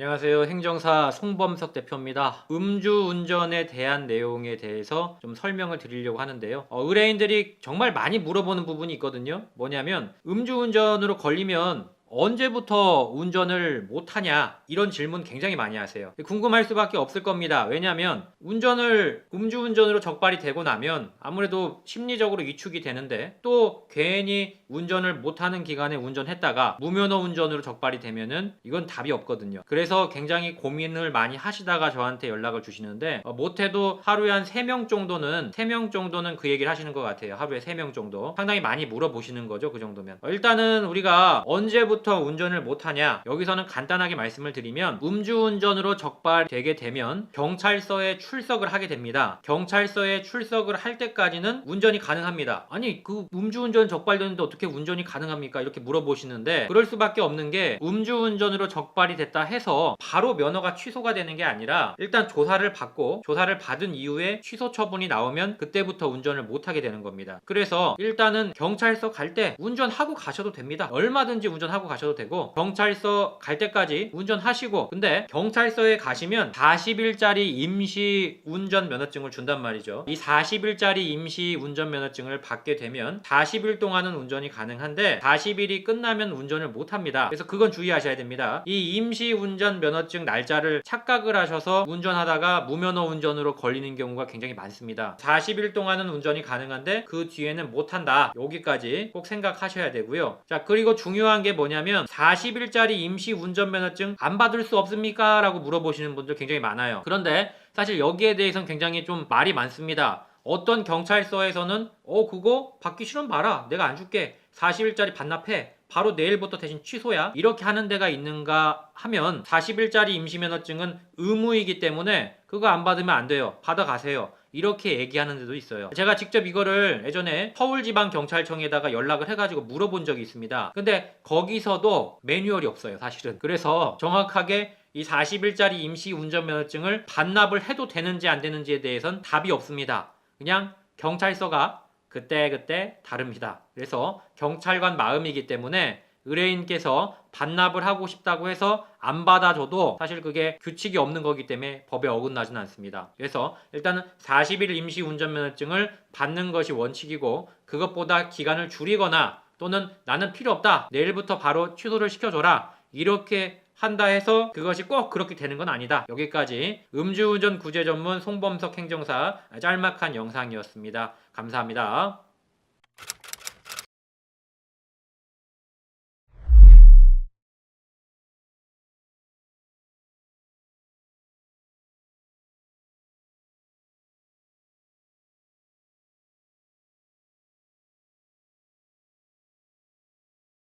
안녕하세요. 행정사 송범석 대표입니다. 음주운전에 대한 내용에 대해서 좀 설명을 드리려고 하는데요. 의뢰인들이 정말 많이 물어보는 부분이 있거든요. 뭐냐면 음주운전으로 걸리면 언제부터 운전을 못하냐 이런 질문 굉장히 많이 하세요. 궁금할 수밖에 없을 겁니다. 왜냐하면 음주운전으로 적발이 되고 나면 아무래도 심리적으로 위축이 되는데 또 괜히 운전을 못하는 기간에 운전했다가 무면허 운전으로 적발이 되면은 이건 답이 없거든요. 그래서 굉장히 고민을 많이 하시다가 저한테 연락을 주시는데 못해도 하루에 한 3명 정도는 그 얘기를 하시는 것 같아요. 하루에 3명 정도 상당히 많이 물어보시는 거죠. 그 정도면 일단은 우리가 언제부터 운전을 못하냐, 여기서는 간단하게 말씀을 드리면 음주운전으로 적발되게 되면 경찰서에 출석을 하게 됩니다. 경찰서에 출석을 할 때까지는 운전이 가능합니다. 아니 그 음주운전 적발되는데 어떻게 운전이 가능합니까? 이렇게 물어보시는데 그럴 수밖에 없는 게 음주운전으로 적발이 됐다 해서 바로 면허가 취소가 되는 게 아니라 일단 조사를 받은 이후에 취소 처분이 나오면 그때부터 운전을 못하게 되는 겁니다. 그래서 일단은 경찰서 갈 때 운전하고 가셔도 됩니다. 얼마든지 운전하고 가셔도 되고 경찰서 갈 때까지 운전하시고, 근데 경찰서에 가시면 40일짜리 임시 운전면허증을 준단 말이죠. 이 40일짜리 임시 운전면허증을 받게 되면 40일 동안은 운전이 가능한데 40일이 끝나면 운전을 못합니다. 그래서 그건 주의하셔야 됩니다. 이 임시 운전면허증 날짜를 착각을 하셔서 운전하다가 무면허 운전으로 걸리는 경우가 굉장히 많습니다. 40일 동안은 운전이 가능한데 그 뒤에는 못한다. 여기까지 꼭 생각하셔야 되고요. 자, 그리고 중요한 게 뭐냐면 40일짜리 임시 운전면허증 안 받을 수 없습니까? 라고 물어보시는 분들 굉장히 많아요. 그런데 사실 여기에 대해서는 굉장히 좀 말이 많습니다. 어떤 경찰서에서는 그거 받기 싫으면 봐라, 내가 안 줄게, 40일짜리 반납해, 바로 내일부터 대신 취소야, 이렇게 하는 데가 있는가 하면 40일짜리 임시면허증은 의무이기 때문에 그거 안 받으면 안 돼요, 받아가세요, 이렇게 얘기하는 데도 있어요. 제가 직접 이거를 예전에 서울지방경찰청에다가 연락을 해가지고 물어본 적이 있습니다. 근데 거기서도 매뉴얼이 없어요, 사실은. 그래서 정확하게 이 40일짜리 임시 운전면허증을 반납을 해도 되는지 안 되는지에 대해서는 답이 없습니다. 그냥 경찰서가 그때그때 다릅니다. 그래서 경찰관 마음이기 때문에 의뢰인께서 반납을 하고 싶다고 해서 안 받아줘도 사실 그게 규칙이 없는 거기 때문에 법에 어긋나지는 않습니다. 그래서 일단은 40일 임시 운전면허증을 받는 것이 원칙이고, 그것보다 기간을 줄이거나 또는 나는 필요 없다, 내일부터 바로 취소를 시켜줘라, 이렇게 한다 해서 그것이 꼭 그렇게 되는 건 아니다. 여기까지 음주운전 구제 전문 송범석 행정사 짤막한 영상이었습니다. 감사합니다.